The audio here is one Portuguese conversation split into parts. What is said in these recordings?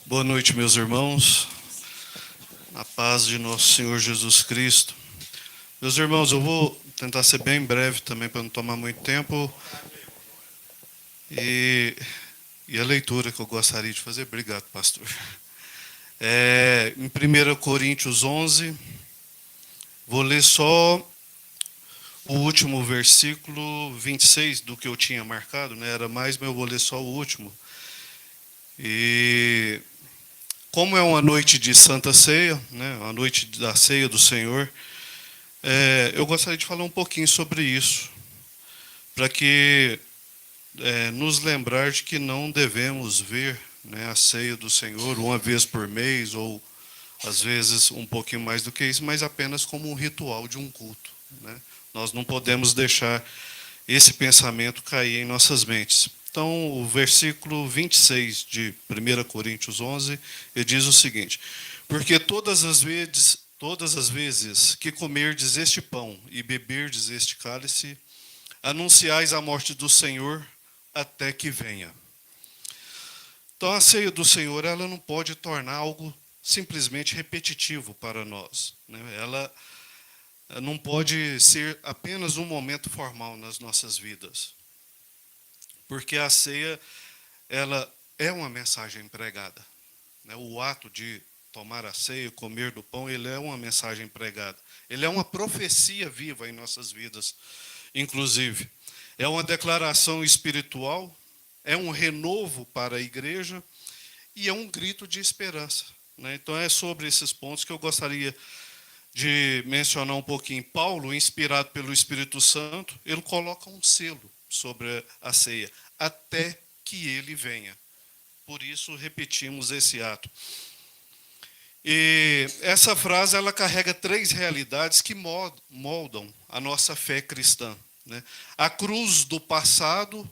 Boa noite, meus irmãos. Na paz de nosso Senhor Jesus Cristo. Meus irmãos, eu vou tentar ser bem breve também para não tomar muito tempo. E a leitura que eu gostaria de fazer, obrigado, pastor. Em 1 Coríntios 11, vou ler só o último versículo 26 do que eu tinha marcado, né? Era mais, mas eu vou ler só o último. E como é uma noite de Santa Ceia, né? A noite da ceia do Senhor, eu gostaria de falar um pouquinho sobre isso, para que nos lembrar de que não devemos ver, né, a ceia do Senhor uma vez por mês, ou às vezes um pouquinho mais do que isso, mas apenas como um ritual de um culto, né? Nós não podemos deixar esse pensamento cair em nossas mentes. Então, o versículo 26 de 1 Coríntios 11, ele diz o seguinte: porque todas as vezes que comerdes este pão e beberdes este cálice, anunciais a morte do Senhor até que venha. Então, a ceia do Senhor, ela não pode tornar algo simplesmente repetitivo para nós, né? Ela não pode ser apenas um momento formal nas nossas vidas, porque a ceia, ela é uma mensagem pregada, né? O ato de tomar a ceia, comer do pão, ele é uma mensagem pregada. Ele é uma profecia viva em nossas vidas, inclusive. É uma declaração espiritual, é um renovo para a igreja e é um grito de esperança, né? Então é sobre esses pontos que eu gostaria de mencionar um pouquinho. Paulo, inspirado pelo Espírito Santo, ele coloca um selo sobre a ceia, até que ele venha. Por isso repetimos esse ato. E essa frase, ela carrega três realidades que moldam a nossa fé cristã, né? A cruz do passado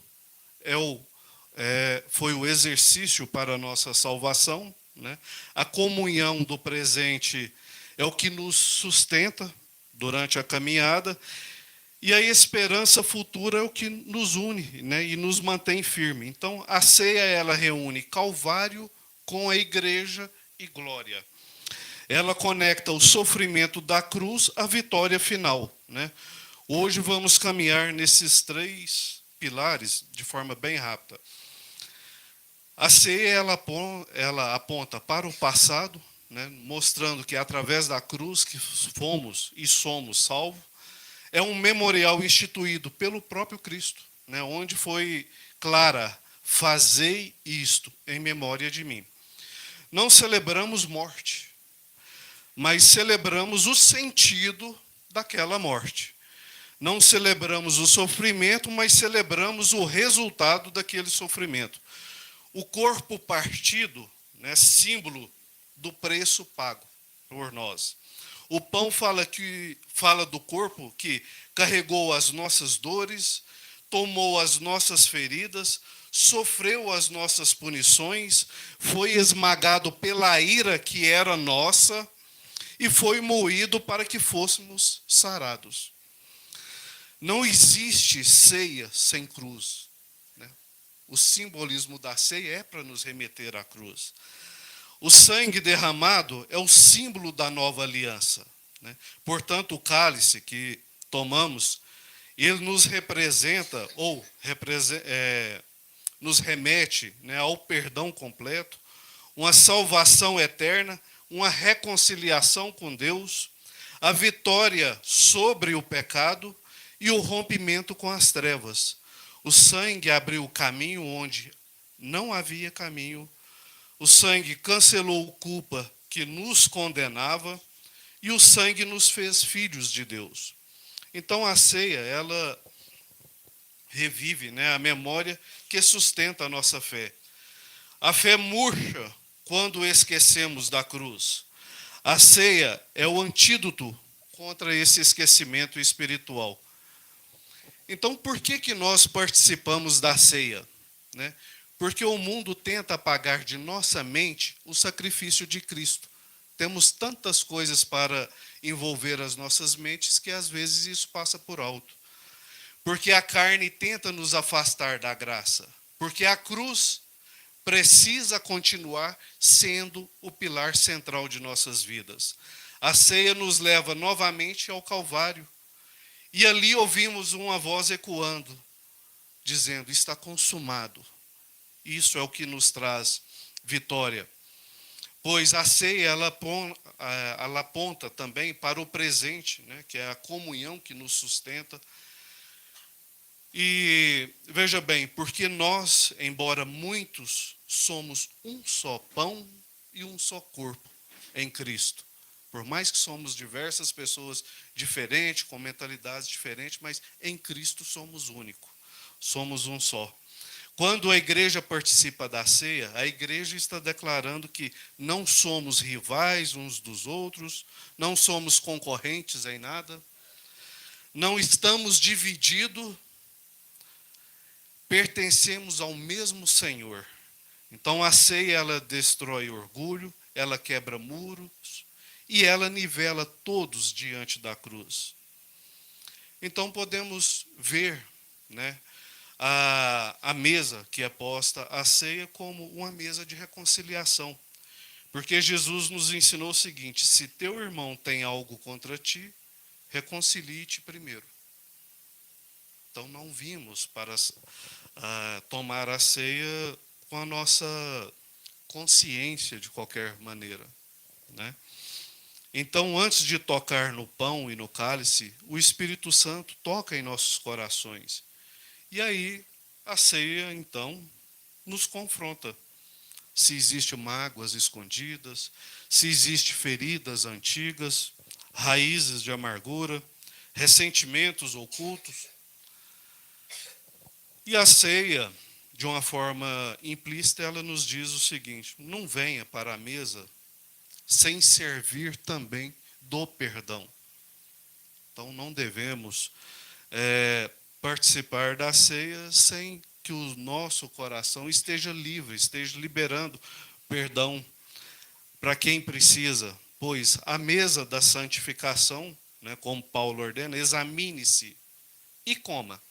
foi o exercício para a nossa salvação, né? A comunhão do presente é o que nos sustenta durante a caminhada, e a esperança futura é o que nos une, né? E nos mantém firme. Então, a ceia, ela reúne Calvário com a igreja e glória. Ela conecta o sofrimento da cruz à vitória final, né? Hoje vamos caminhar nesses três pilares de forma bem rápida. A ceia, ela aponta para o passado, né, mostrando que é através da cruz que fomos e somos salvos. É um memorial instituído pelo próprio Cristo, né, onde foi clara: fazei isto em memória de mim. Não celebramos morte, mas celebramos o sentido daquela morte. Não celebramos o sofrimento, mas celebramos o resultado daquele sofrimento. O corpo partido, né, símbolo do preço pago por nós. O pão fala do corpo que carregou as nossas dores, tomou as nossas feridas, sofreu as nossas punições, foi esmagado pela ira que era nossa e foi moído para que fôssemos sarados. Não existe ceia sem cruz. O simbolismo da ceia é para nos remeter à cruz. O sangue derramado é o símbolo da nova aliança, né? Portanto, o cálice que tomamos, ele nos representa, nos remete, né, ao perdão completo, uma salvação eterna, uma reconciliação com Deus, a vitória sobre o pecado e o rompimento com as trevas. O sangue abriu o caminho onde não havia caminho. O sangue cancelou a culpa que nos condenava. E o sangue nos fez filhos de Deus. Então a ceia, ela revive, né, a memória que sustenta a nossa fé. A fé murcha quando esquecemos da cruz. A ceia é o antídoto contra esse esquecimento espiritual. Então, por que nós participamos da ceia, né? Porque o mundo tenta apagar de nossa mente o sacrifício de Cristo. Temos tantas coisas para envolver as nossas mentes que às vezes isso passa por alto. Porque a carne tenta nos afastar da graça. Porque a cruz precisa continuar sendo o pilar central de nossas vidas. A ceia nos leva novamente ao Calvário. E ali ouvimos uma voz ecoando, dizendo: está consumado. Isso é o que nos traz vitória. Pois a ceia, ela aponta também para o presente, né, que é a comunhão que nos sustenta. E veja bem, porque nós, embora muitos, somos um só pão e um só corpo em Cristo. Por mais que somos diversas pessoas diferentes, com mentalidades diferentes, mas em Cristo somos únicos. Somos um só. Quando a igreja participa da ceia, a igreja está declarando que não somos rivais uns dos outros, não somos concorrentes em nada, não estamos divididos, pertencemos ao mesmo Senhor. Então a ceia, ela destrói orgulho, ela quebra muros e ela nivela todos diante da cruz. Então podemos ver, né, a mesa que é posta à ceia como uma mesa de reconciliação. Porque Jesus nos ensinou o seguinte: se teu irmão tem algo contra ti, reconcilie-te primeiro. Então não vimos para tomar a ceia com a nossa consciência de qualquer maneira, né? Então, antes de tocar no pão e no cálice, o Espírito Santo toca em nossos corações. E aí, a ceia, então, nos confronta. Se existem mágoas escondidas, se existem feridas antigas, raízes de amargura, ressentimentos ocultos. E a ceia, de uma forma implícita, ela nos diz o seguinte: não venha para a mesa sem servir também do perdão. Então, não devemos participar da ceia sem que o nosso coração esteja livre, esteja liberando perdão para quem precisa. Pois a mesa da santificação, né, como Paulo ordena, examine-se e coma.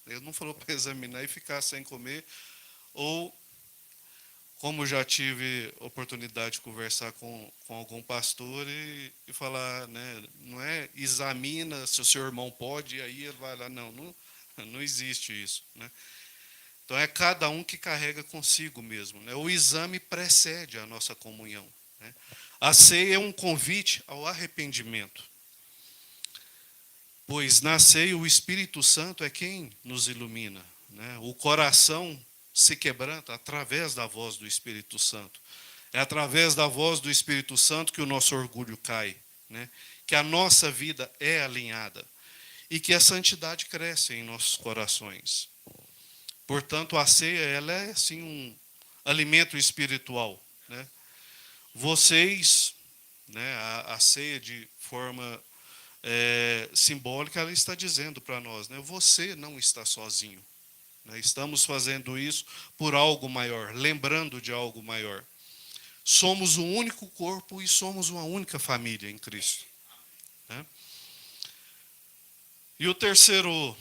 Ele não falou para examinar e ficar sem comer, ou, como já tive oportunidade de conversar com algum pastor e falar, né, não é examina se o seu irmão pode, e aí ele vai lá, não existe isso, né? Então é cada um que carrega consigo mesmo, né? O exame precede a nossa comunhão, né? A ceia é um convite ao arrependimento. Pois na ceia o Espírito Santo é quem nos ilumina, né? O coração se quebranta através da voz do Espírito Santo. É através da voz do Espírito Santo que o nosso orgulho cai, né? Que a nossa vida é alinhada e que a santidade cresce em nossos corações. Portanto, a ceia, ela é assim um alimento espiritual, né? Vocês, né, a ceia de forma simbólica, ela está dizendo para nós, né, você não está sozinho. Né, estamos fazendo isso por algo maior, lembrando de algo maior. Somos um único corpo e somos uma única família em Cristo. Né? E o terceiro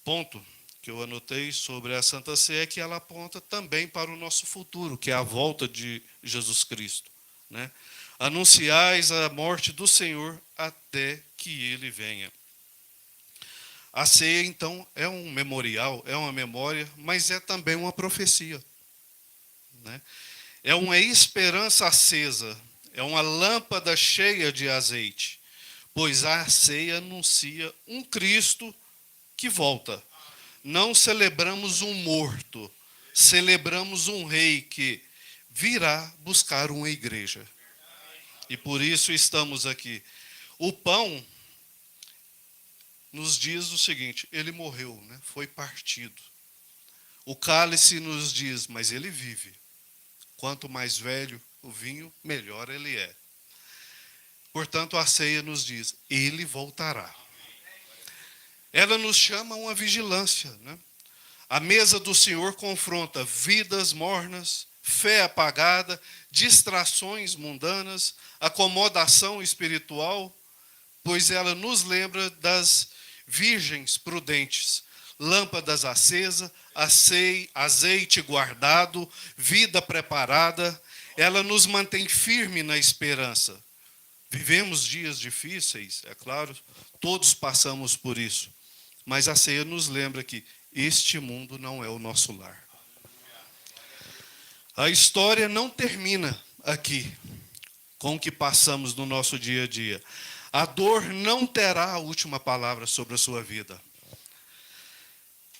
ponto que eu anotei sobre a Santa Ceia é que ela aponta também para o nosso futuro, que é a volta de Jesus Cristo. Né? Anunciais a morte do Senhor até que Ele venha. A ceia, então, é um memorial, é uma memória, mas é também uma profecia. Né? É uma esperança acesa, é uma lâmpada cheia de azeite, pois a ceia anuncia um Cristo que volta. Não celebramos um morto, celebramos um rei que virá buscar uma igreja. E por isso estamos aqui. O pão nos diz o seguinte: ele morreu, né? Foi partido. O cálice nos diz, mas ele vive. Quanto mais velho o vinho, melhor ele é. Portanto, a ceia nos diz, ele voltará. Ela nos chama a uma vigilância, né? A mesa do Senhor confronta vidas mornas, fé apagada, distrações mundanas, acomodação espiritual, pois ela nos lembra das virgens prudentes, lâmpadas acesas, azeite guardado, vida preparada. Ela nos mantém firme na esperança. Vivemos dias difíceis, é claro, todos passamos por isso. Mas a ceia nos lembra que este mundo não é o nosso lar. A história não termina aqui, com o que passamos no nosso dia a dia. A dor não terá a última palavra sobre a sua vida.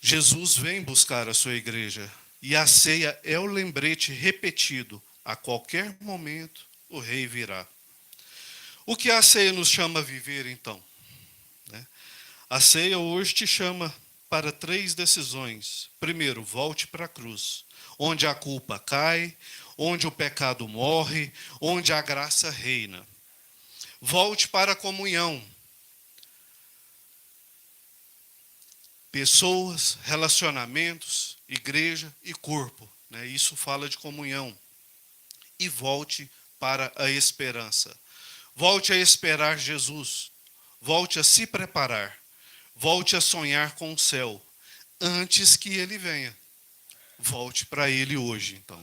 Jesus vem buscar a sua igreja, e a ceia é o lembrete repetido. A qualquer momento, o rei virá. O que a ceia nos chama a viver, então? A ceia hoje te chama para 3 decisões. Primeiro, volte para a cruz, onde a culpa cai, onde o pecado morre, onde a graça reina. Volte para a comunhão. Pessoas, relacionamentos, igreja e corpo. Isso fala de comunhão. E volte para a esperança. Volte a esperar Jesus. Volte a se preparar. Volte a sonhar com o céu, antes que ele venha. Volte para ele hoje, então.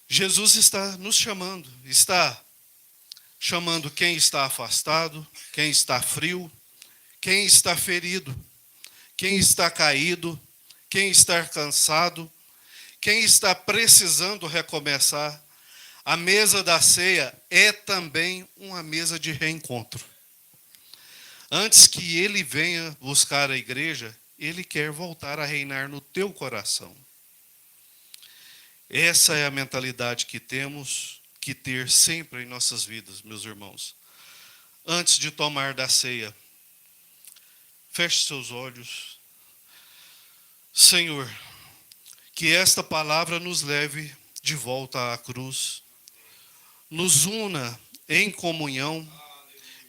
Jesus está nos chamando, está chamando quem está afastado, quem está frio, quem está ferido, quem está caído, quem está cansado, quem está precisando recomeçar. A mesa da ceia é também uma mesa de reencontro. Antes que ele venha buscar a igreja, ele quer voltar a reinar no teu coração. Essa é a mentalidade que temos que ter sempre em nossas vidas, meus irmãos. Antes de tomar da ceia, feche seus olhos. Senhor, que esta palavra nos leve de volta à cruz, nos una em comunhão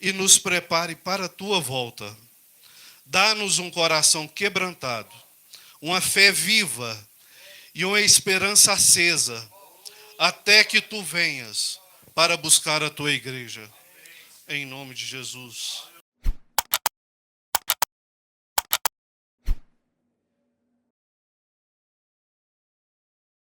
e nos prepare para a tua volta. Dá-nos um coração quebrantado, uma fé viva e uma esperança acesa, até que tu venhas para buscar a tua igreja. Em nome de Jesus.